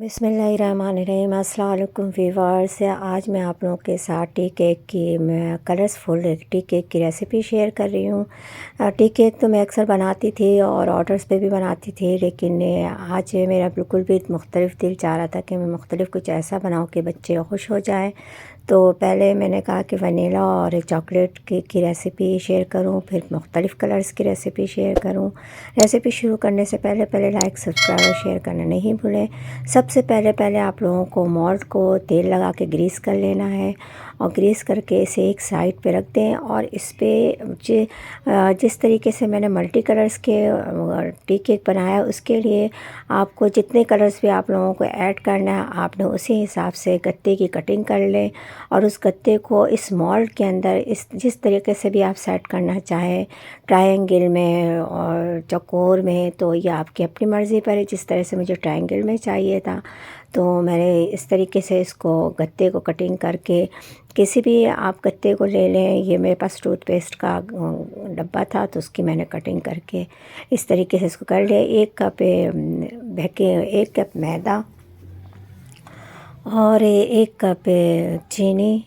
बिस्मिल्लाहिर्रहमानिर्रहीम। अस्सलाम वालेकुम व्यूअर्स। आज मैं आप लोगों के साथ टी केक की कलरफुल टी केक की रेसिपी शेयर कर रही हूँ। टी केक तो मैं अक्सर बनाती थी और ऑर्डर्स पे भी बनाती थी, लेकिन आज मेरा बिल्कुल भी मुख्तलिफ दिल चाह रहा था कि मैं मुख्तलिफ कुछ ऐसा बनाऊँ कि बच्चे खुश हो जाएँ। तो पहले मैंने कहा कि वनीला और चॉकलेट केक की रेसिपी शेयर करूं, फिर मुख्तलिफ़ कलर्स की रेसिपी शेयर करूं। रेसिपी शुरू करने से पहले लाइक, सब्सक्राइब और शेयर करना नहीं भूलें। सबसे पहले आप लोगों को मोल्ड को तेल लगा के ग्रीस कर लेना है और ग्रीस करके इसे एक साइड पे रख दें। और इस पे जिस तरीके से मैंने मल्टी कलर्स के टी केक बनाया, उसके लिए आपको जितने कलर्स भी आप लोगों को ऐड करना है, आपने उसी हिसाब से गत्ते की कटिंग कर लें और उस गत्ते को इस मोल्ड के अंदर इस जिस तरीके से भी आप सेट करना चाहें, ट्रायंगल में और चौकोर में, तो ये आपकी अपनी मर्ज़ी पर है। जिस तरह से मुझे ट्रायंगल में चाहिए था तो मैंने इस तरीके से इसको गत्ते को कटिंग करके, किसी भी आप गत्ते को ले लें। ये मेरे पास टूथपेस्ट का डब्बा था तो उसकी मैंने कटिंग करके इस तरीके से इसको कर लिया। 1 कप मैदा और 1 कप चीनी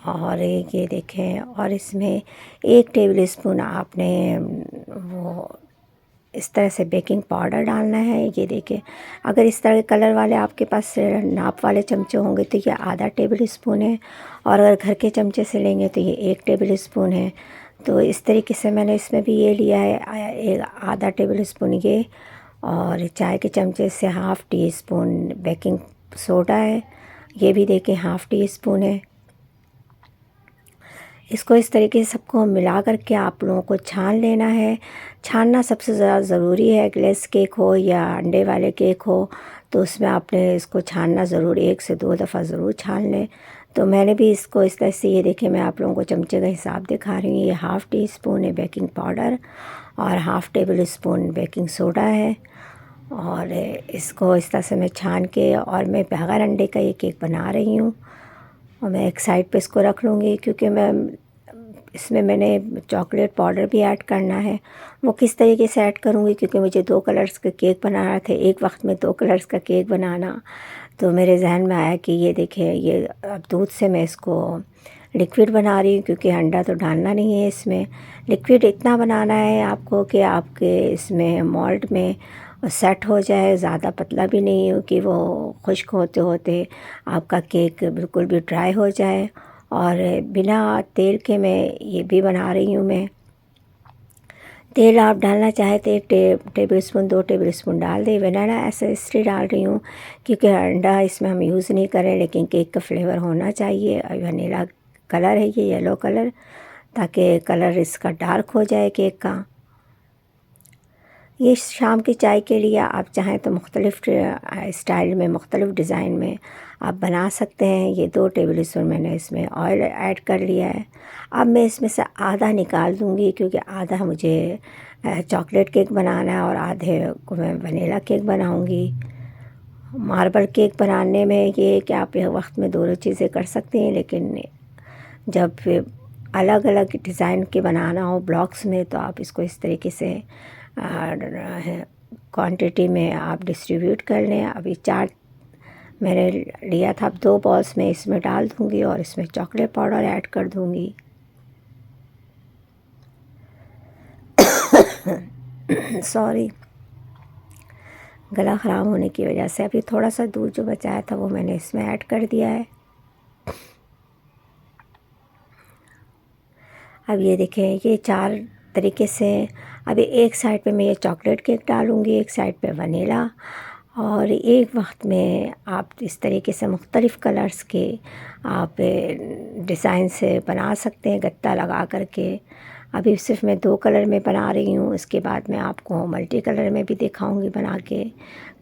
और ये देखें, और इसमें 1 टेबल स्पून आपने वो इस तरह से बेकिंग पाउडर डालना है। ये देखिए, अगर इस तरह के कलर वाले आपके पास नाप वाले चमचे होंगे तो ये आधा टेबल स्पून है, और अगर घर के चमचे से लेंगे तो ये 1 टेबल स्पून है। तो इस तरीके से मैंने इसमें भी ये लिया है, आधा टेबल स्पून ये, और चाय के चमचे से half tea spoon baking soda है, ये भी देखिए हाफ़ टी स्पून है। इसको इस तरीके से सबको मिला करके आप लोगों को छान लेना है। छानना सबसे ज़्यादा ज़रूरी है। ग्लेस केक हो या अंडे वाले केक हो तो उसमें आपने इसको छानना ज़रूर 1 से 2 दफ़ा ज़रूर छान लें। तो मैंने भी इसको इस तरह से, ये देखिए मैं आप लोगों को चमचे का हिसाब दिखा रही हूँ। ये हाफ़ टी स्पून है बेकिंग पाउडर और half table spoon baking soda है। और इसको इस तरह से मैं छान के, और मैं बगैर अंडे का ये केक बना रही हूँ और मैं एक साइड पे इसको रख लूँगी, क्योंकि इसमें मैंने चॉकलेट पाउडर भी ऐड करना है। वो किस तरीके से ऐड करूँगी, क्योंकि मुझे 2 कलर्स के केक बनाना थे, एक वक्त में 2 कलर्स का केक बनाना। तो मेरे जहन में आया कि ये देखिए, ये अब दूध से मैं इसको लिक्विड बना रही हूँ, क्योंकि अंडा तो डालना नहीं है इसमें। लिक्विड इतना बनाना है आपको कि आपके इसमें मोल्ड में सेट हो जाए, ज़्यादा पतला भी नहीं हो कि वो खुश्क होते होते आपका केक बिल्कुल भी ड्राई हो जाए। और बिना तेल के मैं ये भी बना रही हूँ। मैं तेल आप डालना चाहे तो 1 टेबल स्पून 2 टेबल स्पून डाल दें। वनीला एसेंस इसलिए डाल रही हूँ क्योंकि अंडा इसमें हम यूज़ नहीं करें, लेकिन केक का फ्लेवर होना चाहिए। वनीला कलर है ये, येलो कलर, ताकि कलर इसका डार्क हो जाए केक का। ये शाम की चाय के लिए आप चाहें तो मुख्तलिफ़ स्टाइल में, मुख्तलिफ़ डिज़ाइन में आप बना सकते हैं। ये 2 टेबल स्पून मैंने इसमें ऑयल ऐड कर लिया है। अब मैं इसमें से आधा निकाल दूँगी, क्योंकि आधा मुझे चॉकलेट केक बनाना है और आधे को मैं वनीला केक बनाऊँगी। मार्बल केक बनाने में ये कि आप एक वक्त में दोनों चीज़ें कर सकते हैं, लेकिन जब अलग अलग डिज़ाइन के बनाना हो ब्लॉक्स में तो आप इसको इस तरीके से क्वांटिटी में आप डिस्ट्रीब्यूट कर लें। अभी 4 मैंने लिया था, अब 2 बॉल्स में इसमें डाल दूँगी और इसमें चॉकलेट पाउडर ऐड कर दूँगी। सॉरी, गला ख़राब होने की वजह से। अभी थोड़ा सा दूध जो बचाया था वो मैंने इसमें ऐड कर दिया है। अब ये देखें, ये 4 तरीके से। अभी एक साइड पे मैं ये चॉकलेट केक डालूँगी, एक साइड पे वनीला, और एक वक्त में आप इस तरीके से मुख्तलिफ़ कलर्स के आप डिज़ाइन से बना सकते हैं गत्ता लगा करके। अभी सिर्फ मैं 2 कलर में बना रही हूँ, इसके बाद मैं आपको मल्टी कलर में भी दिखाऊंगी बना के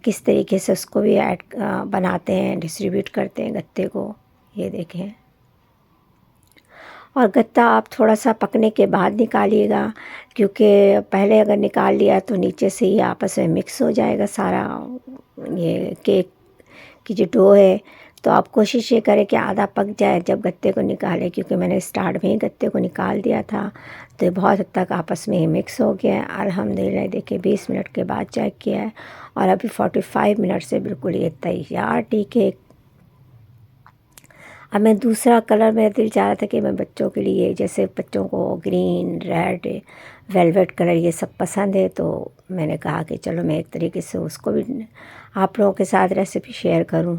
किस तरीके से उसको भी ऐड बनाते हैं, डिस्ट्रीब्यूट करते हैं गत्ते को। ये देखें, और गत्ता आप थोड़ा सा पकने के बाद निकालिएगा, क्योंकि पहले अगर निकाल लिया तो नीचे से ही आपस में मिक्स हो जाएगा सारा ये केक की जो डो है। तो आप कोशिश ये करें कि आधा पक जाए जब गत्ते को निकालें, क्योंकि मैंने स्टार्ट में ही गत्ते को निकाल दिया था। तो ये बहुत हद तक आपस में ही मिक्स हो गया है। अल्हम्दुलिल्लाह देखिए 20 मिनट के बाद चेक किया है और अभी 45 मिनट से बिल्कुल ये तैयार टी केक। अब मैं दूसरा कलर, मेरा दिल चाह रहा था कि मैं बच्चों के लिए, जैसे बच्चों को ग्रीन, रेड, वेलवेट कलर ये सब पसंद है, तो मैंने कहा कि चलो मैं एक तरीके से उसको भी आप लोगों के साथ रेसिपी शेयर करूं।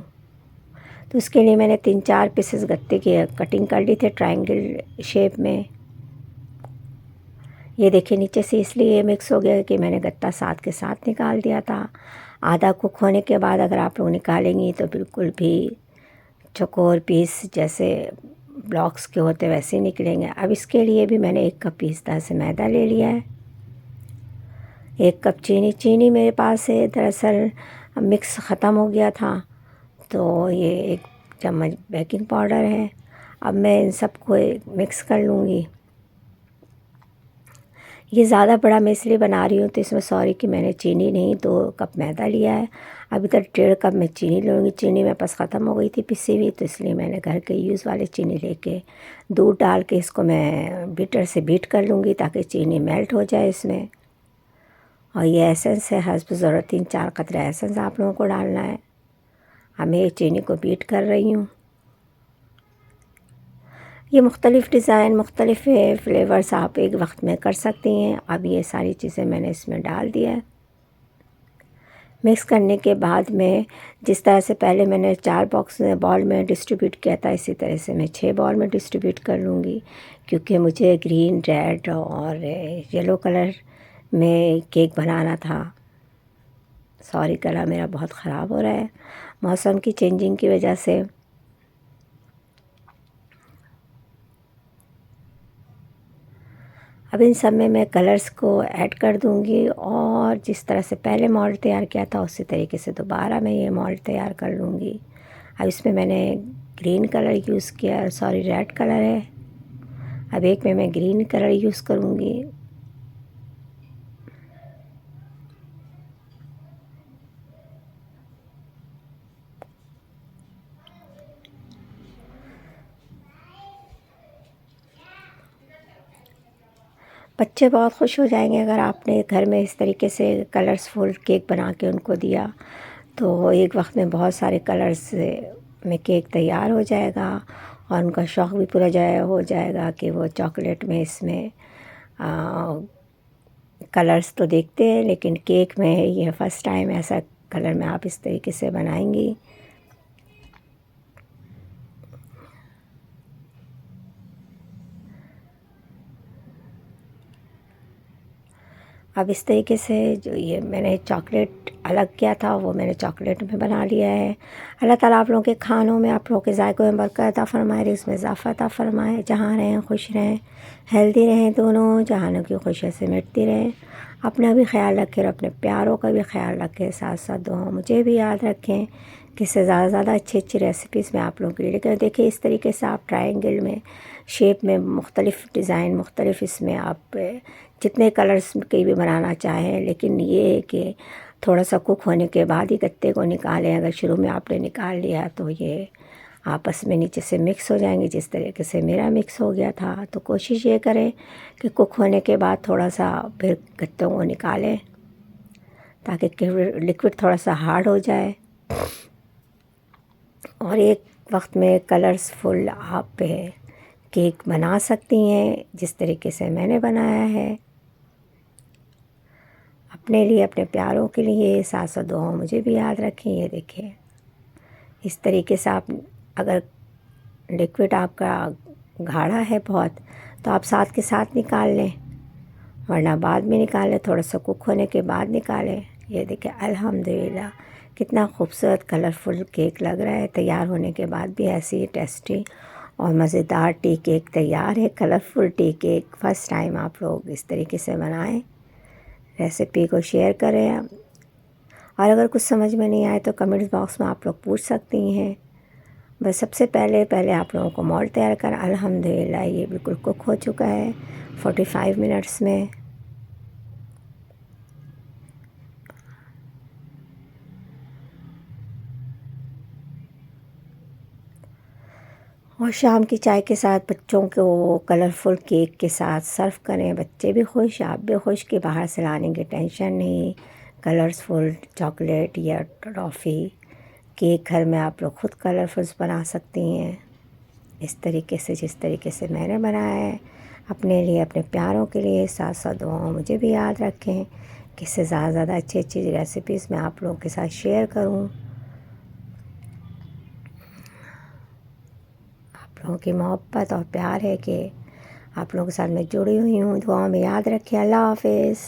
तो उसके लिए मैंने 3-4 पीसेस गत्ते की कटिंग कर ली थे ट्रायंगल शेप में। ये देखिए नीचे से इसलिए मिक्स हो गया कि मैंने गत्ता साथ के साथ निकाल दिया था। आधा कुक होने के बाद अगर आप लोग निकालेंगी तो बिल्कुल भी चौकोर पीस जैसे ब्लॉक्स के होते वैसे ही निकलेंगे। अब इसके लिए भी मैंने 1 कप पीसता से मैदा ले लिया है, 1 कप चीनी मेरे पास है। दरअसल मिक्स ख़त्म हो गया था, तो ये 1 चम्मच बेकिंग पाउडर है। अब मैं इन सबको मिक्स कर लूँगी। ये ज़्यादा बड़ा मैं इसलिए बना रही हूँ, तो इसमें सॉरी कि मैंने चीनी नहीं 2 कप मैदा लिया है। अभी तक 1.5 कप मैं चीनी लूँगी। चीनी मेरे पास ख़त्म हो गई थी पिसी हुई, तो इसलिए मैंने घर के यूज़ वाली चीनी लेके दूध डाल के इसको मैं बीटर से बीट कर लूँगी ताकि चीनी मेल्ट हो जाए इसमें। और ये एसेंस है, हस्ब ज़रूरत 3-4 कतरे एसेंस आप लोगों को डालना है। अब मैं चीनी को बीट कर रही हूँ। ये मुख्तलिफ़ डिज़ाइन, मुख्तलिफ़ फ्लेवर्स आप एक वक्त में कर सकती हैं। अब ये सारी चीज़ें मैंने इसमें डाल दिया है। मिक्स करने के बाद में जिस तरह से पहले मैंने 4 बॉल में डिस्ट्रीब्यूट किया था, इसी तरह से मैं 6 बॉल में डिस्ट्रीब्यूट कर लूँगी, क्योंकि मुझे ग्रीन, रेड और येलो कलर में केक बनाना था। सॉरी गला मेरा बहुत ख़राब हो रहा है मौसम की चेंजिंग की वजह से। अब इन सब में मैं कलर्स को ऐड कर दूंगी और जिस तरह से पहले मॉल्ट तैयार किया था उसी तरीके से दोबारा मैं ये मॉल्ट तैयार कर लूँगी। अब इसमें मैंने ग्रीन कलर यूज़ किया, सॉरी रेड कलर है। अब एक में मैं ग्रीन कलर यूज़ करूँगी। बच्चे बहुत खुश हो जाएंगे अगर आपने घर में इस तरीके से कलर्सफुल केक बना के उनको दिया, तो एक वक्त में बहुत सारे कलर्स में केक तैयार हो जाएगा और उनका शौक़ भी पूरा हो जाएगा कि वो चॉकलेट में इसमें कलर्स तो देखते हैं, लेकिन केक में ये फ़र्स्ट टाइम ऐसा कलर में आप इस तरीके से बनाएंगी। अब इस तरीके से जो ये मैंने चॉकलेट अलग किया था वो मैंने चॉकलेट में बना लिया है। अल्लाह ताला आप लोगों के खानों में, आप लोगों के जायकों में बरकत अता फ़रमाए, रिज़्क़ में इज़ाफ़ा अता फ़रमाए। जहाँ रहें खुश रहें, हेल्दी रहें दोनों, जहानों की खुशियों से मिटती रहें। अपना भी ख्याल रखें और अपने प्यारों का भी ख्याल रखें। साथ साथ दुआ मुझे भी याद रखें कि इससे ज़्यादा से ज़्यादा अच्छी अच्छी रेसिपीज़ मैं आप लोगों के लिए लेकर देखिए इस तरीके से आप ट्रायंगल में शेप में मुख्तलिफ़ डिज़ाइन, मुख्तलिफ़ इसमें आप जितने कलर्स के भी बनाना चाहें, लेकिन ये है कि थोड़ा सा कुक होने के बाद ही गत्ते को निकालें। अगर शुरू में आपने निकाल लिया तो ये आपस में नीचे से मिक्स हो जाएंगे, जिस तरीके से मेरा मिक्स हो गया था। तो कोशिश ये करें कि कुक होने के बाद थोड़ा सा फिर गत्तों को निकालें ताकि लिक्विड थोड़ा सा हार्ड हो जाए और एक वक्त में कलर्सफुल आप केक बना सकती हैं जिस तरीके से मैंने बनाया है। अपने लिए, अपने प्यारों के लिए, साथ साथ दुआ मुझे भी याद रखें। ये देखिए इस तरीके से आप, अगर लिक्विड आपका गाढ़ा है बहुत तो आप साथ के साथ निकाल लें, वरना बाद में निकालें, थोड़ा सा कुक होने के बाद निकालें। ये देखिए अल्हम्दुलिल्लाह कितना खूबसूरत कलरफुल केक लग रहा है। तैयार होने के बाद भी ऐसे ही टेस्टी और मज़ेदार टी केक तैयार है। Colourful tea cake first time आप लोग इस तरीके से बनाएं, रेसिपी को शेयर करें और अगर कुछ समझ में नहीं आए तो कमेंट्स बॉक्स में आप लोग पूछ सकती हैं। बस सबसे पहले आप लोगों को मॉल्ट तैयार कर, अल्हम्दुलिल्लाह ये बिल्कुल कुक हो चुका है 45 मिनट्स में। और शाम की चाय के साथ बच्चों को कलरफुल केक के साथ सर्व करें। बच्चे भी खुश, आप भी खुश कि बाहर से लाने की टेंशन नहीं। कलरफुल चॉकलेट या टॉफ़ी केक घर में आप लोग खुद कलरफुल्स बना सकती हैं, इस तरीके से जिस तरीके से मैंने बनाया है। अपने लिए, अपने प्यारों के लिए, साथ साथ दुआओं मुझे भी याद रखें कि इससे ज़्यादा अच्छी अच्छी रेसिपीज़ मैं आप लोगों के साथ शेयर करूं। आप लोगों की मोहब्बत और प्यार है कि आप लोगों के साथ मैं जुड़ी हुई हूँ। दुआओं में याद रखें। अल्लाह हाफ़िज़।